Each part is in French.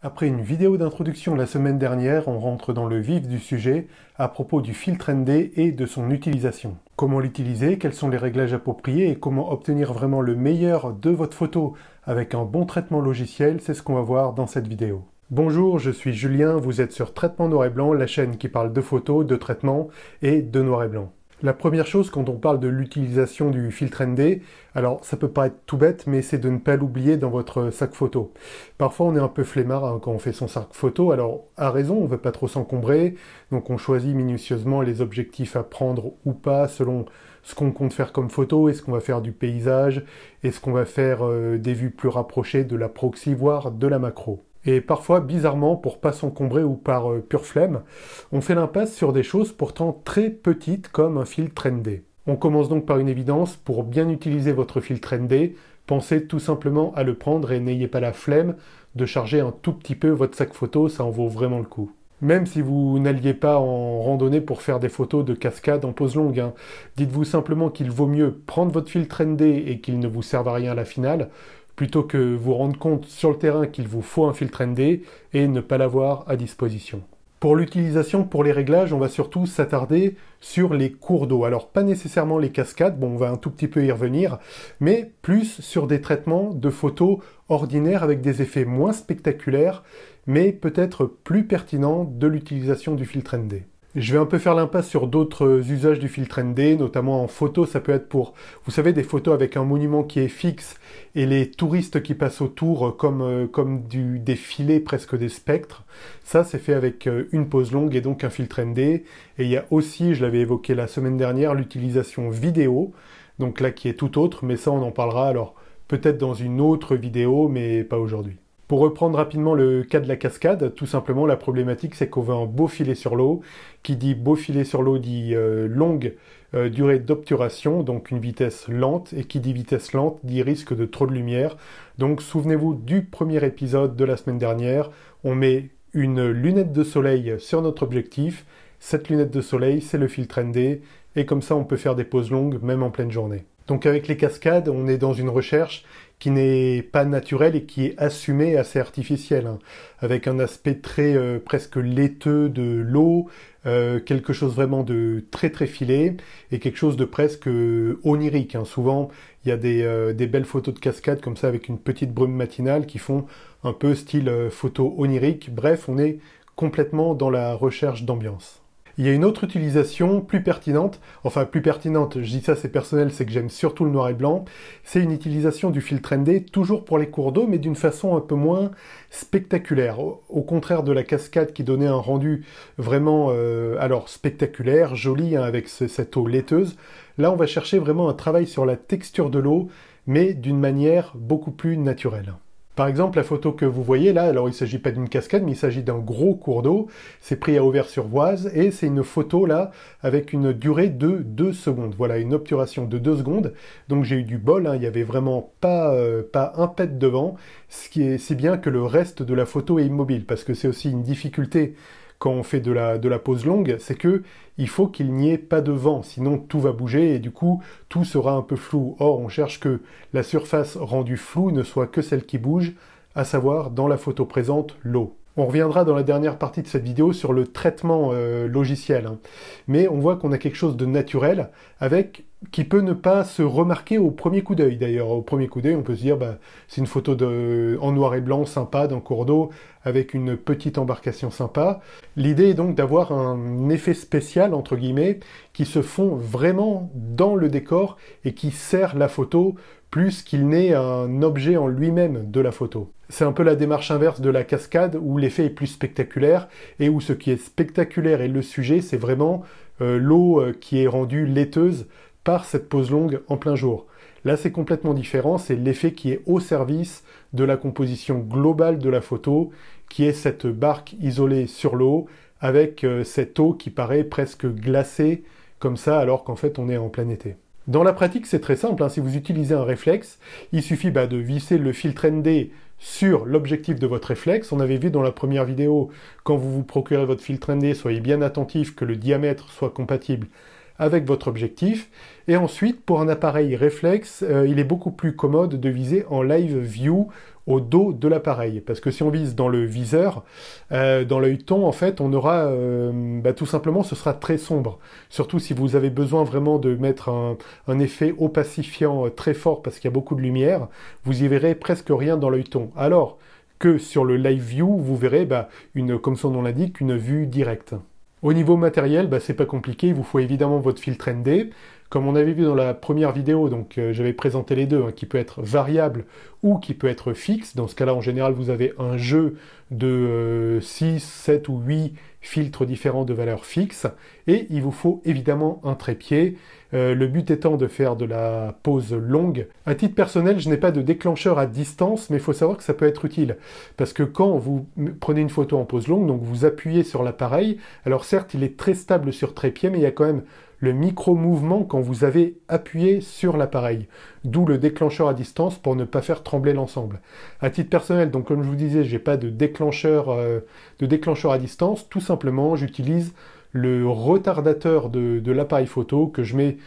Après une vidéo d'introduction la semaine dernière, on rentre dans le vif du sujet à propos du filtre ND et de son utilisation. Comment l'utiliser, quels sont les réglages appropriés et comment obtenir vraiment le meilleur de votre photo avec un bon traitement logiciel, c'est ce qu'on va voir dans cette vidéo. Bonjour, je suis Julien, vous êtes sur Traitement Noir et Blanc, la chaîne qui parle de photos, de traitement et de noir et blanc. La première chose quand on parle de l'utilisation du filtre ND, alors ça peut paraître tout bête, mais c'est de ne pas l'oublier dans votre sac photo. Parfois on est un peu flemmard quand on fait son sac photo, alors à raison, on ne veut pas trop s'encombrer, donc on choisit minutieusement les objectifs à prendre ou pas selon ce qu'on compte faire comme photo, est-ce qu'on va faire du paysage, est-ce qu'on va faire des vues plus rapprochées de la proxy, voire de la macro. Et parfois, bizarrement, pour pas s'encombrer ou par pure flemme, on fait l'impasse sur des choses pourtant très petites comme un filtre ND. On commence donc par une évidence, pour bien utiliser votre filtre ND, pensez tout simplement à le prendre et n'ayez pas la flemme de charger un tout petit peu votre sac photo, ça en vaut vraiment le coup. Même si vous n'alliez pas en randonnée pour faire des photos de cascade en pose longue, dites-vous simplement qu'il vaut mieux prendre votre filtre ND et qu'il ne vous serve à rien à la finale, plutôt que vous rendre compte sur le terrain qu'il vous faut un filtre ND et ne pas l'avoir à disposition. Pour l'utilisation, pour les réglages, on va surtout s'attarder sur les cours d'eau. Alors pas nécessairement les cascades, bon on va un tout petit peu y revenir, mais plus sur des traitements de photos ordinaires avec des effets moins spectaculaires, mais peut-être plus pertinents de l'utilisation du filtre ND. Je vais un peu faire l'impasse sur d'autres usages du filtre ND, notamment en photo, ça peut être pour, vous savez, des photos avec un monument qui est fixe et les touristes qui passent autour comme des filets, presque des spectres. Ça, c'est fait avec une pose longue et donc un filtre ND. Et il y a aussi, je l'avais évoqué la semaine dernière, l'utilisation vidéo, donc là qui est tout autre, mais ça on en parlera alors peut-être dans une autre vidéo, mais pas aujourd'hui. Pour reprendre rapidement le cas de la cascade, tout simplement la problématique c'est qu'on veut un beau filet sur l'eau. Qui dit beau filet sur l'eau dit longue durée d'obturation, donc une vitesse lente, et qui dit vitesse lente dit risque de trop de lumière. Donc souvenez-vous du premier épisode de la semaine dernière, on met une lunette de soleil sur notre objectif, cette lunette de soleil c'est le filtre ND, et comme ça on peut faire des poses longues même en pleine journée. Donc avec les cascades, on est dans une recherche qui n'est pas naturelle et qui est assumée, assez artificielle, avec un aspect très presque laiteux de l'eau, quelque chose vraiment de très très filé, et quelque chose de presque onirique. Souvent, il y a des belles photos de cascades comme ça, avec une petite brume matinale, qui font un peu style photo onirique. Bref, on est complètement dans la recherche d'ambiance. Il y a une autre utilisation plus pertinente, je dis ça c'est personnel, c'est que j'aime surtout le noir et blanc, c'est une utilisation du filtre ND, toujours pour les cours d'eau, mais d'une façon un peu moins spectaculaire. Au contraire de la cascade qui donnait un rendu vraiment alors spectaculaire, joli, avec cette eau laiteuse, là on va chercher vraiment un travail sur la texture de l'eau, mais d'une manière beaucoup plus naturelle. Par exemple, la photo que vous voyez là, alors il ne s'agit pas d'une cascade, mais il s'agit d'un gros cours d'eau. C'est pris à Auvers-sur-Oise et c'est une photo là avec une durée de 2 secondes. Voilà, une obturation de 2 secondes. Donc j'ai eu du bol, il n'y avait vraiment pas un pet devant, ce qui est si bien que le reste de la photo est immobile, parce que c'est aussi une difficulté quand on fait de la pose longue, c'est que il faut qu'il n'y ait pas de vent, sinon tout va bouger et du coup tout sera un peu flou. Or on cherche que la surface rendue floue ne soit que celle qui bouge, à savoir dans la photo présente, l'eau. On reviendra dans la dernière partie de cette vidéo sur le traitement logiciel, mais on voit qu'on a quelque chose de naturel qui peut ne pas se remarquer au premier coup d'œil. D'ailleurs, au premier coup d'œil, on peut se dire c'est une photo en noir et blanc sympa d'un cours d'eau avec une petite embarcation sympa. L'idée est donc d'avoir un effet spécial, entre guillemets, qui se fond vraiment dans le décor et qui sert la photo plus qu'il n'est un objet en lui-même de la photo. C'est un peu la démarche inverse de la cascade où l'effet est plus spectaculaire et où ce qui est spectaculaire et le sujet, c'est vraiment l'eau qui est rendue laiteuse par cette pose longue en plein jour. Là, c'est complètement différent, c'est l'effet qui est au service de la composition globale de la photo, qui est cette barque isolée sur l'eau, avec cette eau qui paraît presque glacée, comme ça, alors qu'en fait, on est en plein été. Dans la pratique, c'est très simple, si vous utilisez un réflexe, il suffit de visser le filtre ND sur l'objectif de votre réflexe. On avait vu dans la première vidéo, quand vous vous procurez votre filtre ND, soyez bien attentif que le diamètre soit compatible avec votre objectif. Et ensuite, pour un appareil réflexe, il est beaucoup plus commode de viser en live view au dos de l'appareil. Parce que si on vise dans le viseur, dans l'œilleton, en fait, on aura, tout simplement, ce sera très sombre. Surtout si vous avez besoin vraiment de mettre un effet opacifiant très fort parce qu'il y a beaucoup de lumière, vous y verrez presque rien dans l'œilleton. Alors que sur le Live View, vous verrez, comme son nom l'indique, une vue directe. Au niveau matériel, c'est pas compliqué, il vous faut évidemment votre filtre ND. Comme on avait vu dans la première vidéo, donc j'avais présenté les deux, qui peut être variable ou qui peut être fixe. Dans ce cas-là, en général, vous avez un jeu de 6, 7 ou 8 filtres différents de valeurs fixes. Et il vous faut évidemment un trépied. Le but étant de faire de la pose longue. À titre personnel, je n'ai pas de déclencheur à distance, mais il faut savoir que ça peut être utile. Parce que quand vous prenez une photo en pose longue, donc vous appuyez sur l'appareil, alors certes, il est très stable sur trépied, mais il y a quand même le micro-mouvement quand vous avez appuyé sur l'appareil. D'où le déclencheur à distance pour ne pas faire trembler l'ensemble. À titre personnel, donc comme je vous disais, j'ai pas de déclencheur à distance. Tout simplement, j'utilise le retardateur de l'appareil photo que je mets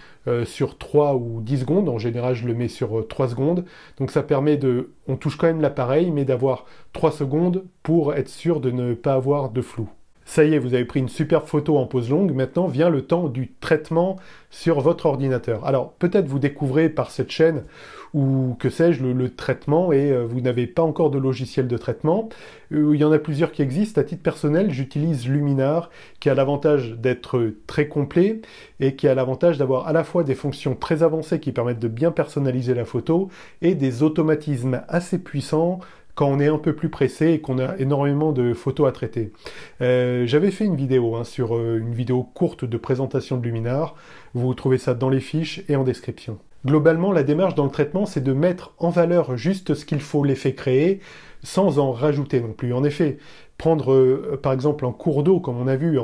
sur 3 ou 10 secondes. En général, je le mets sur 3 secondes. Donc ça permet on touche quand même l'appareil, mais d'avoir 3 secondes pour être sûr de ne pas avoir de flou. Ça y est, vous avez pris une superbe photo en pose longue, maintenant vient le temps du traitement sur votre ordinateur. Alors, peut-être vous découvrez par cette chaîne, ou que sais-je, le traitement, et vous n'avez pas encore de logiciel de traitement. Il y en a plusieurs qui existent. À titre personnel, j'utilise Luminar, qui a l'avantage d'être très complet, et qui a l'avantage d'avoir à la fois des fonctions très avancées qui permettent de bien personnaliser la photo, et des automatismes assez puissants, quand on est un peu plus pressé et qu'on a énormément de photos à traiter. J'avais fait une vidéo sur une vidéo courte de présentation de Luminar. Vous trouvez ça dans les fiches et en description. Globalement, la démarche dans le traitement, c'est de mettre en valeur juste ce qu'il faut l'effet créer, sans en rajouter non plus. En effet, prendre par exemple un cours d'eau, comme on a vu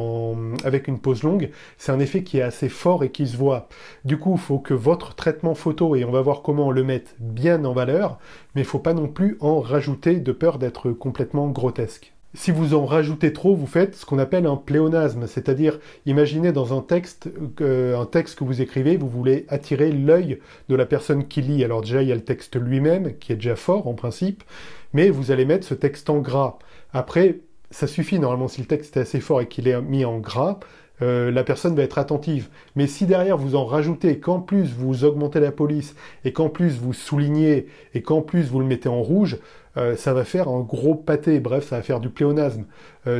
avec une pose longue, c'est un effet qui est assez fort et qui se voit. Du coup, il faut que votre traitement photo, et on va voir comment le mettre bien en valeur, mais il ne faut pas non plus en rajouter de peur d'être complètement grotesque. Si vous en rajoutez trop, vous faites ce qu'on appelle un pléonasme, c'est-à-dire, imaginez dans un texte que vous écrivez, vous voulez attirer l'œil de la personne qui lit. Alors déjà, il y a le texte lui-même, qui est déjà fort en principe, mais vous allez mettre ce texte en gras. Après, ça suffit normalement, si le texte est assez fort et qu'il est mis en gras, la personne va être attentive. Mais si derrière vous en rajoutez, qu'en plus vous augmentez la police, et qu'en plus vous soulignez, et qu'en plus vous le mettez en rouge, ça va faire un gros pâté, bref, ça va faire du pléonasme.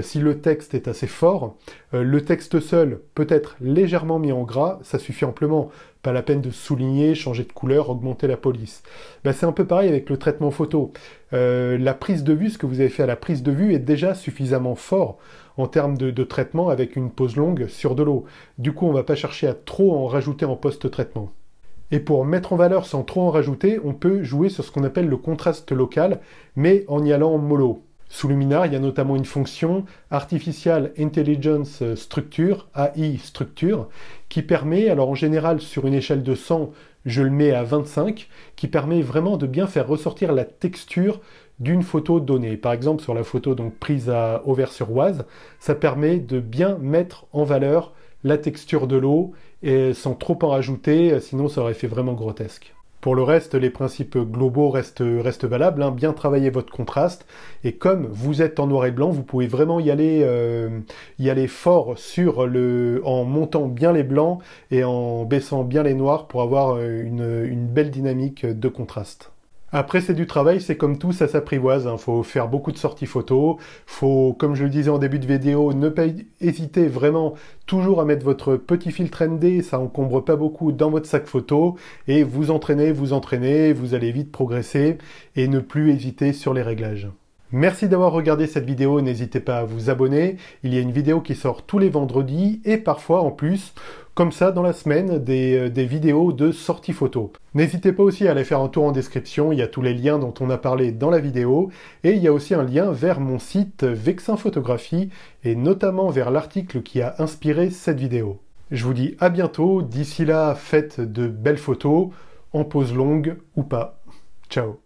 Si le texte est assez fort, le texte seul peut être légèrement mis en gras, ça suffit amplement. Pas la peine de souligner, changer de couleur, augmenter la police. C'est un peu pareil avec le traitement photo. La prise de vue, ce que vous avez fait à la prise de vue est déjà suffisamment fort en termes de traitement avec une pose longue sur de l'eau. Du coup, on ne va pas chercher à trop en rajouter en post-traitement. Et pour mettre en valeur sans trop en rajouter, on peut jouer sur ce qu'on appelle le contraste local, mais en y allant mollo. Sous Luminar, il y a notamment une fonction Artificial Intelligence Structure, AI Structure, qui permet, alors en général sur une échelle de 100, je le mets à 25, qui permet vraiment de bien faire ressortir la texture d'une photo donnée. Par exemple, sur la photo donc prise à Auvers-sur-Oise, ça permet de bien mettre en valeur la texture de l'eau, et sans trop en rajouter, sinon ça aurait fait vraiment grotesque. Pour le reste, les principes globaux restent valables, bien travailler votre contraste, et comme vous êtes en noir et blanc, vous pouvez vraiment y aller fort en montant bien les blancs et en baissant bien les noirs pour avoir une belle dynamique de contraste. Après, c'est du travail, c'est comme tout, ça s'apprivoise. Faut faire beaucoup de sorties photos. Faut, comme je le disais en début de vidéo, ne pas hésiter vraiment toujours à mettre votre petit filtre ND, ça encombre pas beaucoup dans votre sac photo. Et vous entraînez, vous allez vite progresser et ne plus hésiter sur les réglages. Merci d'avoir regardé cette vidéo, n'hésitez pas à vous abonner. Il y a une vidéo qui sort tous les vendredis et parfois en plus, comme ça dans la semaine, des vidéos de sorties photo. N'hésitez pas aussi à aller faire un tour en description, il y a tous les liens dont on a parlé dans la vidéo et il y a aussi un lien vers mon site Vexin Photographie et notamment vers l'article qui a inspiré cette vidéo. Je vous dis à bientôt, d'ici là faites de belles photos, en pose longue ou pas. Ciao.